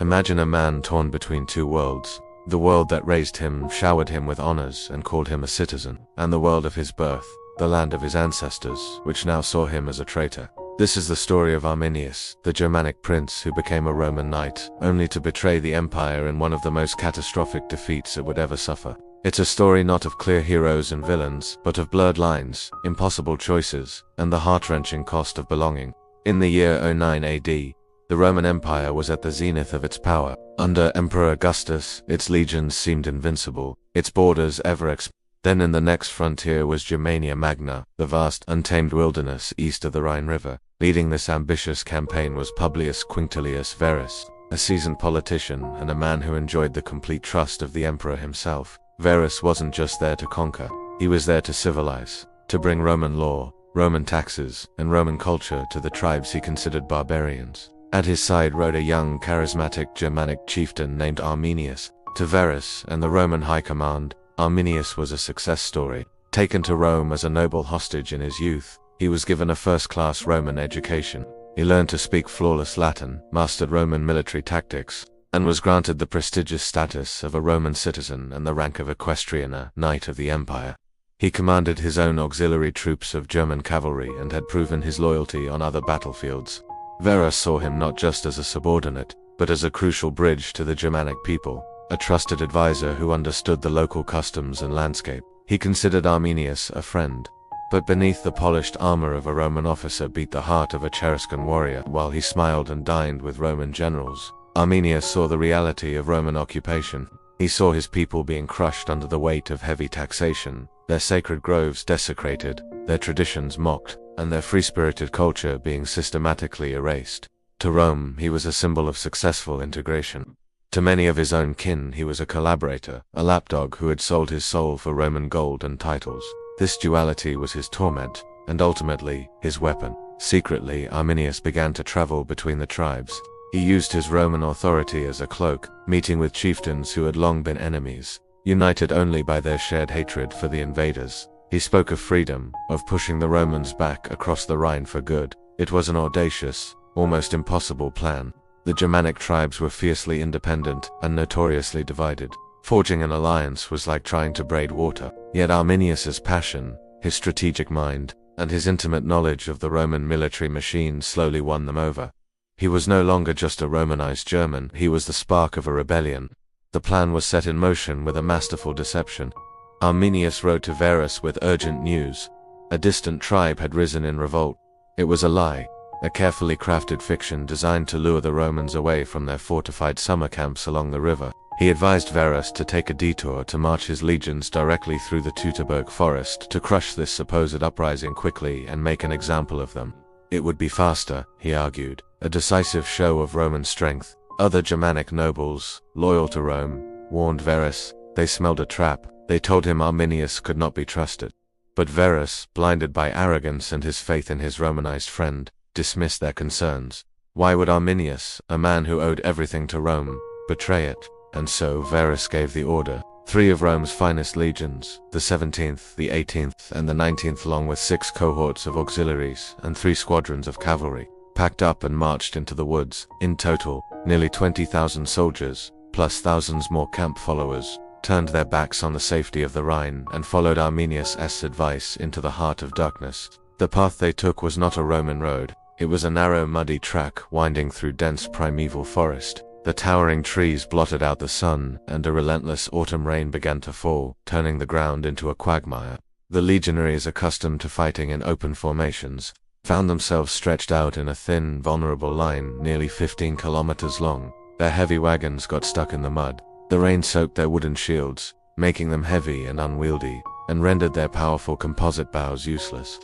Imagine a man torn between two worlds. The world that raised him, showered him with honors, and called him a citizen, and the world of his birth, the land of his ancestors, which now saw him as a traitor. This is the story of Arminius, the Germanic prince who became a Roman knight, only to betray the empire in one of the most catastrophic defeats it would ever suffer. It's a story not of clear heroes and villains, but of blurred lines, impossible choices, and the heart-wrenching cost of belonging. In the year 09 AD, the Roman Empire was at the zenith of its power. Under Emperor Augustus, its legions seemed invincible, its borders ever expanding. Then in the next frontier was Germania Magna, the vast, untamed wilderness east of the Rhine River. Leading this ambitious campaign was Publius Quinctilius Verus, a seasoned politician and a man who enjoyed the complete trust of the emperor himself. Verus wasn't just there to conquer, he was there to civilize, to bring Roman law, Roman taxes, and Roman culture to the tribes he considered barbarians. At his side rode a young, charismatic Germanic chieftain named Arminius. To Verus and the Roman high command, Arminius was a success story. Taken to Rome as a noble hostage in his youth, he was given a first-class Roman education. He learned to speak flawless Latin, mastered Roman military tactics, and was granted the prestigious status of a Roman citizen and the rank of equestrian, knight of the empire. He commanded his own auxiliary troops of German cavalry and had proven his loyalty on other battlefields. Verus saw him not just as a subordinate, but as a crucial bridge to the Germanic people, a trusted advisor who understood the local customs and landscape. He considered Arminius a friend, but beneath the polished armor of a Roman officer beat the heart of a Cheruscan warrior. While he smiled and dined with Roman generals, Arminius saw the reality of Roman occupation. He saw his people being crushed under the weight of heavy taxation, their sacred groves desecrated, their traditions mocked, and their free-spirited culture being systematically erased. To Rome, he was a symbol of successful integration. To many of his own kin, he was a collaborator, a lapdog who had sold his soul for Roman gold and titles. This duality was his torment, and ultimately, his weapon. Secretly, Arminius began to travel between the tribes. He used his Roman authority as a cloak, meeting with chieftains who had long been enemies, united only by their shared hatred for the invaders. He spoke of freedom, of pushing the Romans back across the Rhine for good. It was an audacious, almost impossible plan. The Germanic tribes were fiercely independent and notoriously divided. Forging an alliance was like trying to braid water. Yet Arminius's passion, his strategic mind, and his intimate knowledge of the Roman military machine slowly won them over. He was no longer just a Romanized German, he was the spark of a rebellion. The plan was set in motion with a masterful deception. Arminius wrote to Verus with urgent news. A distant tribe had risen in revolt. It was a lie, a carefully crafted fiction designed to lure the Romans away from their fortified summer camps along the river. He advised Verus to take a detour to march his legions directly through the Teutoburg Forest to crush this supposed uprising quickly and make an example of them. It would be faster, he argued, a decisive show of Roman strength. Other Germanic nobles, loyal to Rome, warned Verus. They smelled a trap. They told him Arminius could not be trusted. But Verus, blinded by arrogance and his faith in his Romanized friend, dismissed their concerns. Why would Arminius, a man who owed everything to Rome, betray it? And so Verus gave the order. 3 of Rome's finest legions, the 17th, the 18th, and the 19th, along with 6 cohorts of auxiliaries and 3 squadrons of cavalry, packed up and marched into the woods. In total, nearly 20,000 soldiers, plus thousands more camp followers, turned their backs on the safety of the Rhine and followed Arminius' advice into the heart of darkness. The path they took was not a Roman road. It was a narrow, muddy track winding through dense primeval forest. The towering trees blotted out the sun, and a relentless autumn rain began to fall, turning the ground into a quagmire. The legionaries, accustomed to fighting in open formations, found themselves stretched out in a thin, vulnerable line nearly 15 kilometers long. Their heavy wagons got stuck in the mud. The rain soaked their wooden shields, making them heavy and unwieldy, and rendered their powerful composite bows useless.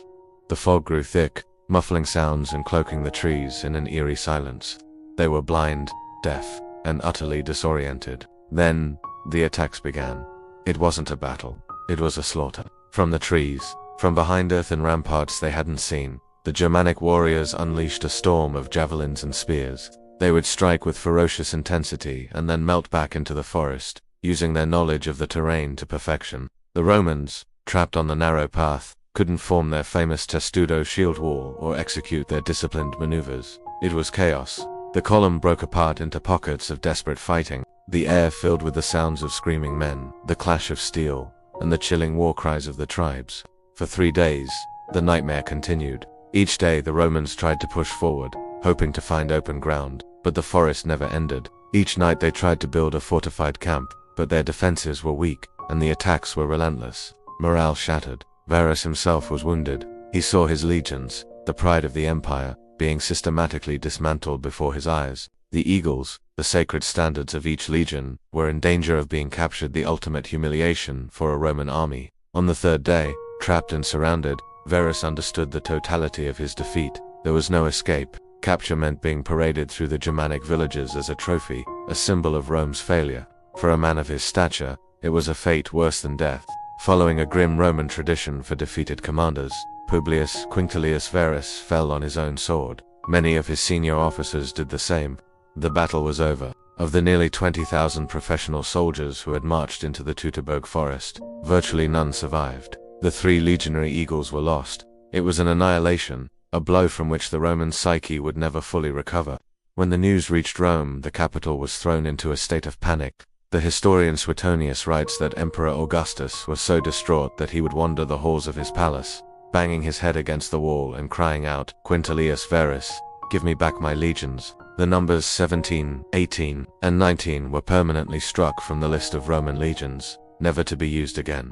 The fog grew thick, muffling sounds and cloaking the trees in an eerie silence. They were blind, deaf, and utterly disoriented. Then, the attacks began. It wasn't a battle. It was a slaughter. From the trees, from behind earthen ramparts they hadn't seen, the Germanic warriors unleashed a storm of javelins and spears. They would strike with ferocious intensity and then melt back into the forest, using their knowledge of the terrain to perfection. The Romans, trapped on the narrow path, couldn't form their famous testudo shield wall or execute their disciplined maneuvers. It was chaos. The column broke apart into pockets of desperate fighting, the air filled with the sounds of screaming men, the clash of steel, and the chilling war cries of the tribes. For 3 days, the nightmare continued. Each day the Romans tried to push forward, hoping to find open ground, but the forest never ended. Each night they tried to build a fortified camp, but their defenses were weak, and the attacks were relentless. Morale shattered. Varus himself was wounded. He saw his legions, the pride of the empire, being systematically dismantled before his eyes. The eagles, the sacred standards of each legion, were in danger of being captured, the ultimate humiliation for a Roman army. On the 3rd day, trapped and surrounded, Varus understood the totality of his defeat. There was no escape. Capture meant being paraded through the Germanic villages as a trophy, a symbol of Rome's failure. For a man of his stature, it was a fate worse than death. Following a grim Roman tradition for defeated commanders, Publius Quinctilius Varus fell on his own sword. Many of his senior officers did the same. The battle was over. Of the nearly 20,000 professional soldiers who had marched into the Teutoburg Forest, virtually none survived. The 3 legionary eagles were lost. It was an annihilation, a blow from which the Roman psyche would never fully recover. When the news reached Rome, the capital was thrown into a state of panic. The historian Suetonius writes that Emperor Augustus was so distraught that he would wander the halls of his palace, banging his head against the wall and crying out, "Quintilius Varus, give me back my legions." The numbers 17, 18, and 19 were permanently struck from the list of Roman legions, never to be used again.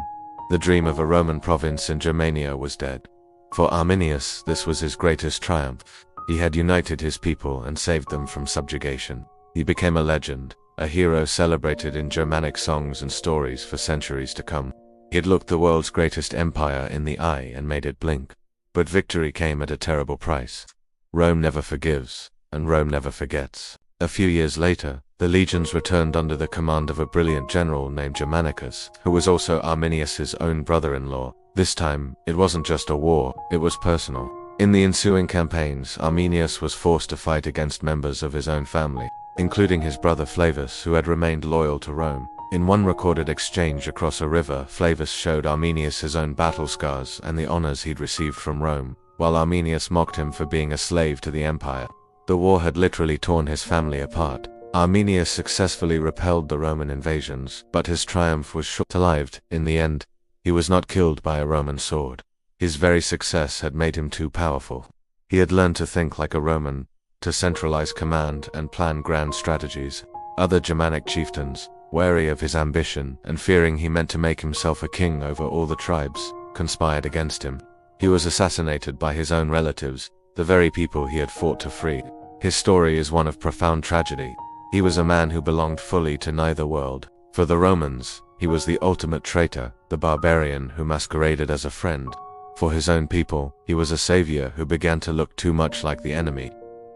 The dream of a Roman province in Germania was dead. For Arminius, this was his greatest triumph. He had united his people and saved them from subjugation. He became a legend, a hero celebrated in Germanic songs and stories for centuries to come. He had looked the world's greatest empire in the eye and made it blink. But victory came at a terrible price. Rome never forgives, and Rome never forgets. A few years later, the legions returned under the command of a brilliant general named Germanicus, who was also Arminius's own brother-in-law. This time, it wasn't just a war, it was personal. In the ensuing campaigns, Arminius was forced to fight against members of his own family, including his brother Flavus, who had remained loyal to Rome. In one recorded exchange across a river, Flavus showed Arminius his own battle scars and the honors he'd received from Rome, while Arminius mocked him for being a slave to the empire. The war had literally torn his family apart. Arminius successfully repelled the Roman invasions, but his triumph was short-lived. In the end, he was not killed by a Roman sword. His very success had made him too powerful. He had learned to think like a Roman, to centralize command and plan grand strategies. Other Germanic chieftains, wary of his ambition and fearing he meant to make himself a king over all the tribes, conspired against him. He was assassinated by his own relatives, the very people he had fought to free. His story is one of profound tragedy. He was a man who belonged fully to neither world. For the Romans, he was the ultimate traitor, the barbarian who masqueraded as a friend. For his own people, he was a savior who began to look too much like the enemy.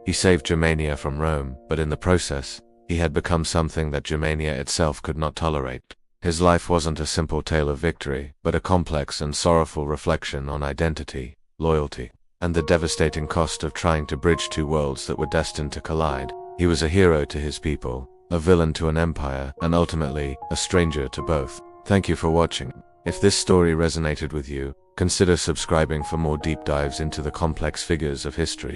He saved Germania from Rome, but in the process, he had become something that Germania itself could not tolerate. His life wasn't a simple tale of victory, but a complex and sorrowful reflection on identity, loyalty, and the devastating cost of trying to bridge 2 worlds that were destined to collide. He was a hero to his people, a villain to an empire, and ultimately, a stranger to both. Thank you for watching. If this story resonated with you, consider subscribing for more deep dives into the complex figures of history.